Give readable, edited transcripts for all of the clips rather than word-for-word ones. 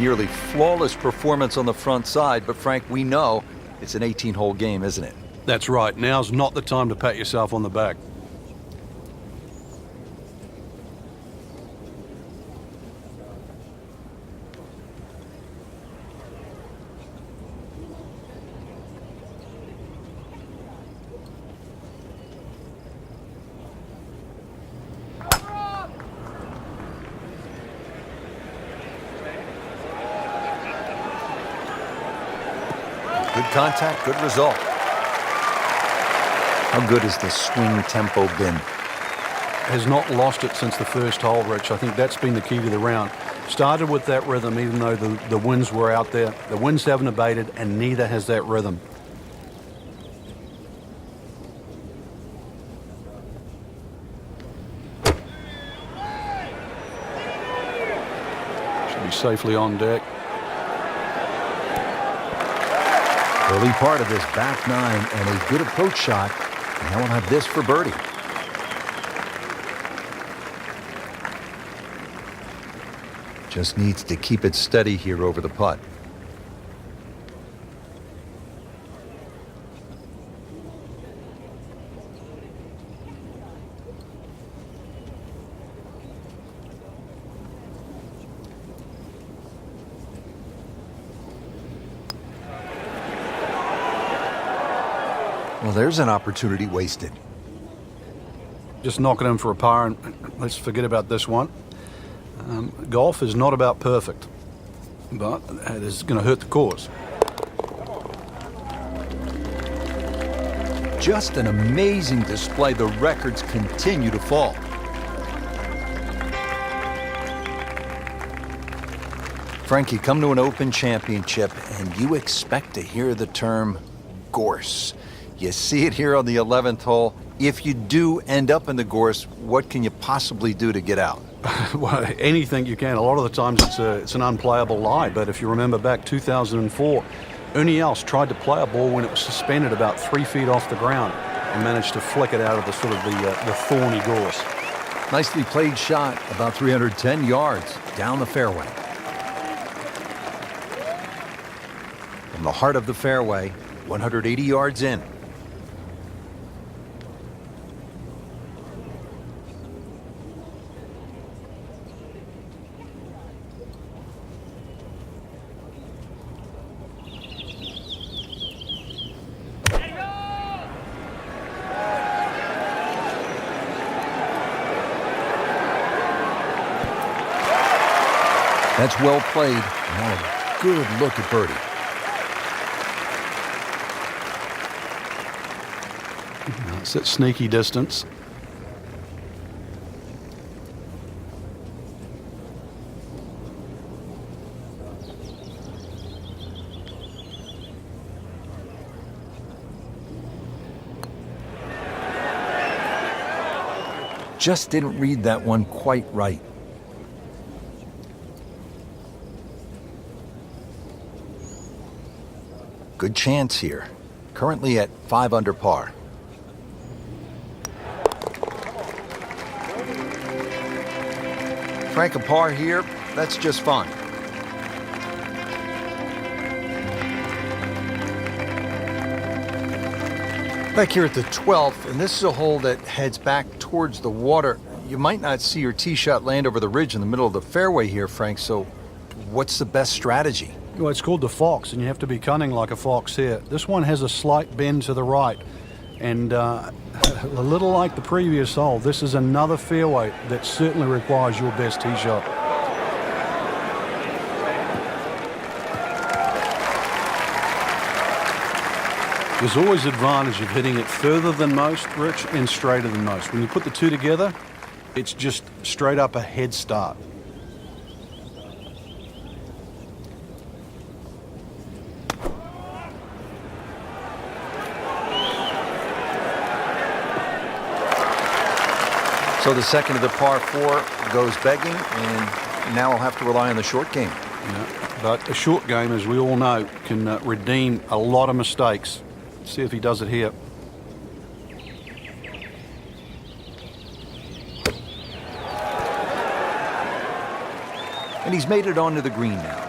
nearly flawless performance on the front side, but Frank, we know it's an 18-hole game, isn't it? That's right. Now's not the time to pat yourself on the back. Good contact, good result. How good has the swing tempo been? Has not lost it since the first hole, Rich. I think that's been the key to the round. Started with that rhythm, even though the winds were out there. The winds haven't abated, and neither has that rhythm. Should be safely on deck. Early part of this back nine and a good approach shot. Now we'll have this for birdie. Just needs to keep it steady here over the putt. Well, there's an opportunity wasted. Just knock it in for a par, and let's forget about this one. Golf is not about perfect, but it is going to hurt the cause. Just an amazing display. The records continue to fall. Frank, you come to an Open Championship and you expect to hear the term gorse. You see it here on the 11th hole. If you do end up in the gorse, what can you possibly do to get out? Well, anything you can. A lot of the times it's an unplayable lie, but if you remember back 2004, Ernie Els tried to play a ball when it was suspended about 3 feet off the ground and managed to flick it out of the sort of the thorny gorse. Nicely played shot, about 310 yards down the fairway. From the heart of the fairway, 180 yards in. That's well played. Now a good look at birdie. It's at sneaky distance. Just didn't read that one quite right. Good chance here. Currently at 5 under par. Frank, a par here, that's just fine. Back here at the 12th, and this is a hole that heads back towards the water. You might not see your tee shot land over the ridge in the middle of the fairway here, Frank, so what's the best strategy? Well, it's called the fox, and you have to be cunning like a fox here. This one has a slight bend to the right, and a little like the previous hole, this is another fairway that certainly requires your best tee shot. There's always advantage of hitting it further than most, Rich, and straighter than most. When you put the two together, it's just straight up a head start. So the second of the par 4 goes begging, and now I'll have to rely on the short game. Yeah, but a short game, as we all know, can redeem a lot of mistakes. Let's see if he does it here. And he's made it onto the green now.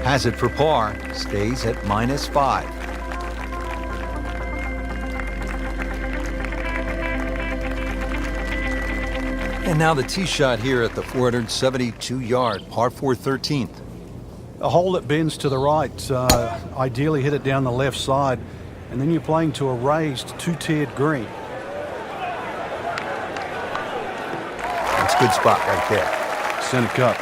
Has it for par, stays at -5. And now the tee shot here at the 472-yard par 4 13th. A hole that bends to the right, ideally hit it down the left side, and then you're playing to a raised two-tiered green. That's a good spot right there. Center cut.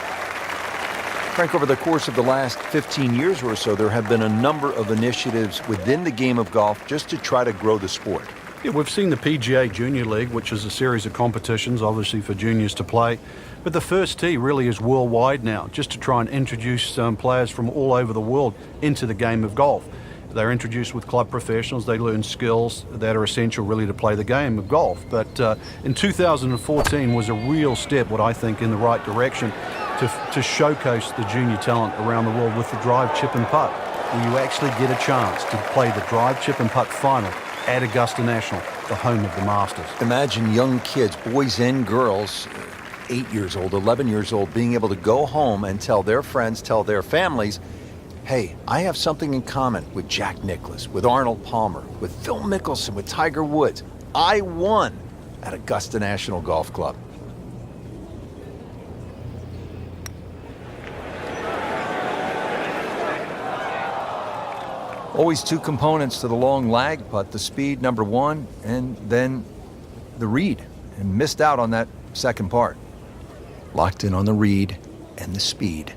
Frank, over the course of the last 15 years or so, there have been a number of initiatives within the game of golf just to try to grow the sport. Yeah, we've seen the PGA Junior League, which is a series of competitions, obviously for juniors to play. But the first tee really is worldwide now, just to try and introduce players from all over the world into the game of golf. They're introduced with club professionals. They learn skills that are essential really to play the game of golf. But in 2014 was a real step, what I think, in the right direction to showcase the junior talent around the world with the drive, chip and putt, where you actually get a chance to play the drive, chip and putt final at Augusta National, the home of the Masters. Imagine young kids, boys and girls, 8 years old, 11 years old, being able to go home and tell their friends, tell their families, hey, I have something in common with Jack Nicklaus, with Arnold Palmer, with Phil Mickelson, with Tiger Woods. I won at Augusta National Golf Club. Always two components to the long lag putt, the speed, number one, and then the read. And missed out on that second part. Locked in on the read and the speed.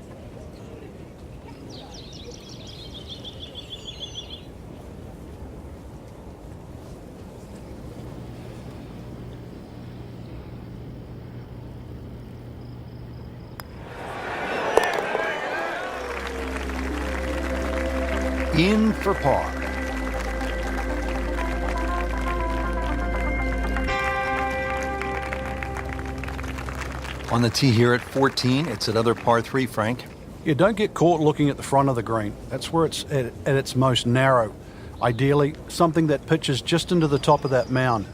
In for par. On the tee here at 14, it's another par 3, Frank. You don't get caught looking at the front of the green. That's where it's at its most narrow. Ideally, something that pitches just into the top of that mound.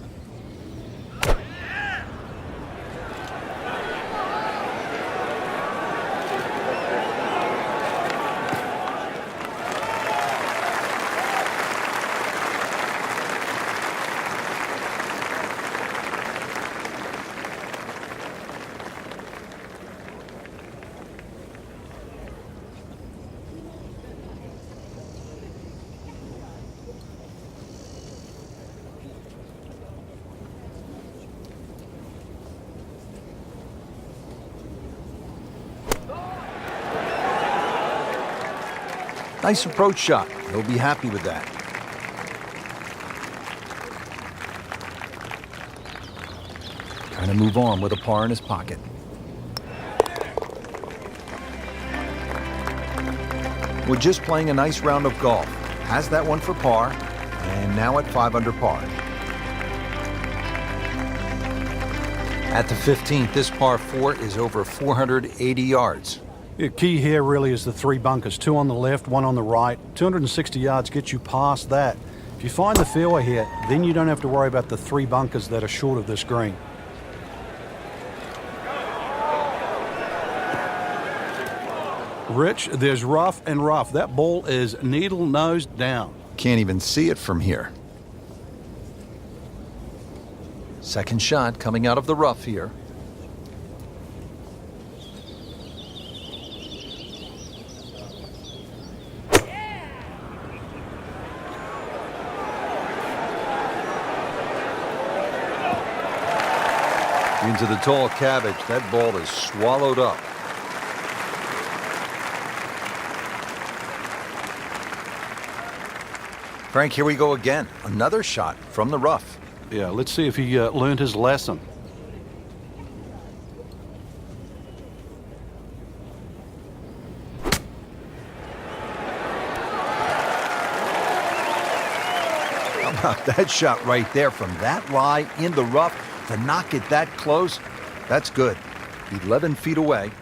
Nice approach shot. He'll be happy with that. Trying to move on with a par in his pocket. We're just playing a nice round of golf. Has that one for par, and now at 5 under par. At the 15th, this par 4 is over 480 yards. The key here really is the 3 bunkers, 2 on the left, 1 on the right. 260 yards gets you past that. If you find the fairway here, then you don't have to worry about the 3 bunkers that are short of this green. Rich, there's rough and rough. That ball is needle nose down. Can't even see it from here. Second shot coming out of the rough here. Into the tall cabbage. That ball is swallowed up. Frank, here we go again. Another shot from the rough. Yeah, let's see if he learned his lesson. How about that shot right there from that lie in the rough to knock it that close? That's good. 11 feet away.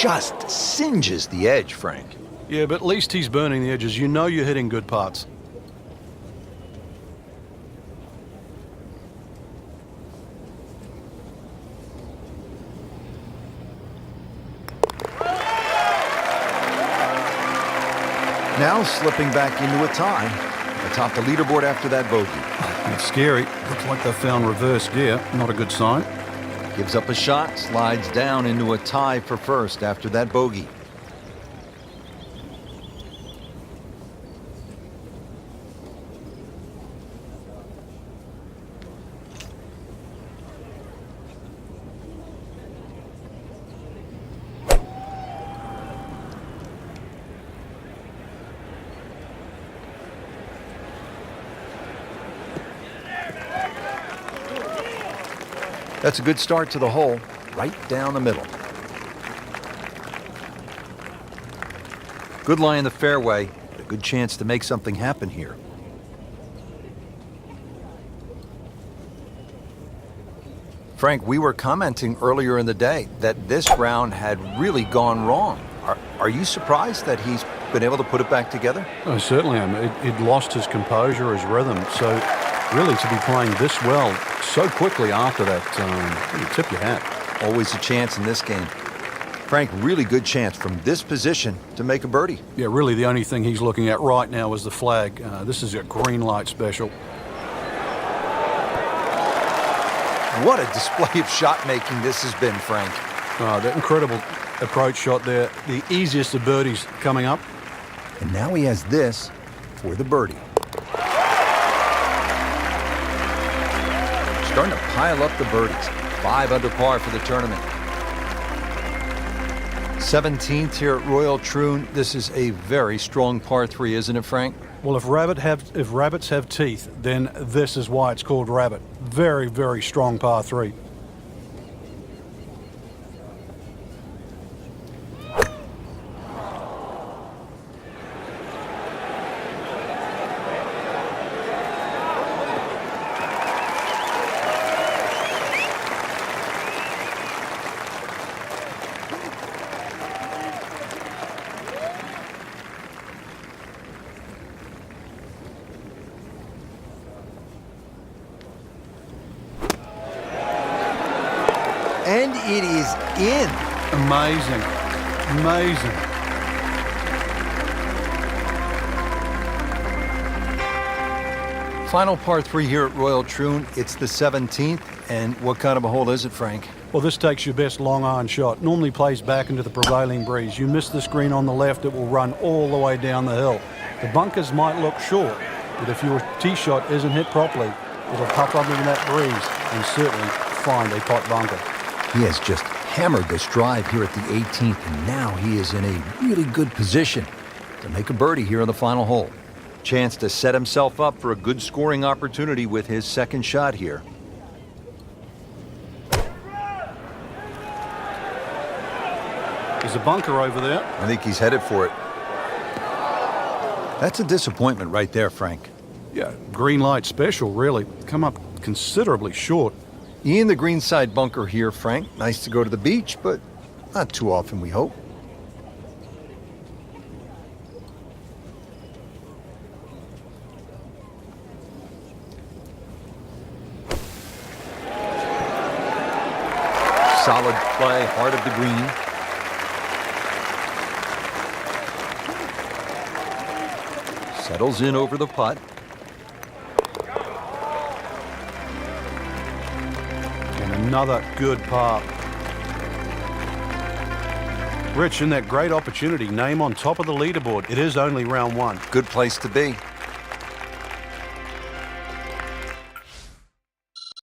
just singes the edge, Frank. Yeah, but at least he's burning the edges. You know you're hitting good putts. Now slipping back into a tie atop the leaderboard after that bogey. It's scary. Looks like they found reverse gear. Not a good sign. Gives up a shot, slides down into a tie for first after that bogey. That's a good start to the hole, right down the middle. Good lie in the fairway, a good chance to make something happen here. Frank, we were commenting earlier in the day that this round had really gone wrong. Are you surprised that he's been able to put it back together? I certainly am. He'd lost his composure, his rhythm. So really to be playing this well so quickly after that, you tip your hat. Always a chance in this game. Frank, really good chance from this position to make a birdie. Yeah, really the only thing he's looking at right now is the flag. This is a green light special. What a display of shot making this has been, Frank. That incredible approach shot there. The easiest of birdies coming up. And now he has this for the birdie. Starting to pile up the birdies. 5 under par for the tournament. 17th here at Royal Troon. This is a very strong par 3, isn't it, Frank? Well, if rabbits have teeth, then this is why it's called rabbit. Very, very strong par 3. And it is in. Amazing. Amazing. Final par 3 here at Royal Troon. It's the 17th. And what kind of a hole is it, Frank? Well, this takes your best long iron shot. Normally plays back into the prevailing breeze. You miss this green on the left, it will run all the way down the hill. The bunkers might look short, but if your tee shot isn't hit properly, it'll puff up into that breeze and certainly find a pot bunker. He has just hammered this drive here at the 18th, and now he is in a really good position to make a birdie here on the final hole. Chance to set himself up for a good scoring opportunity with his second shot here. There's a bunker over there. I think he's headed for it. That's a disappointment right there, Frank. Yeah, green light special, really. Come up considerably short. In the greenside bunker here, Frank. Nice to go to the beach, but not too often, we hope. Solid play, heart of the green. Settles in over the putt. Another good par. Rich, in that great opportunity, name on top of the leaderboard. It is only round 1. Good place to be.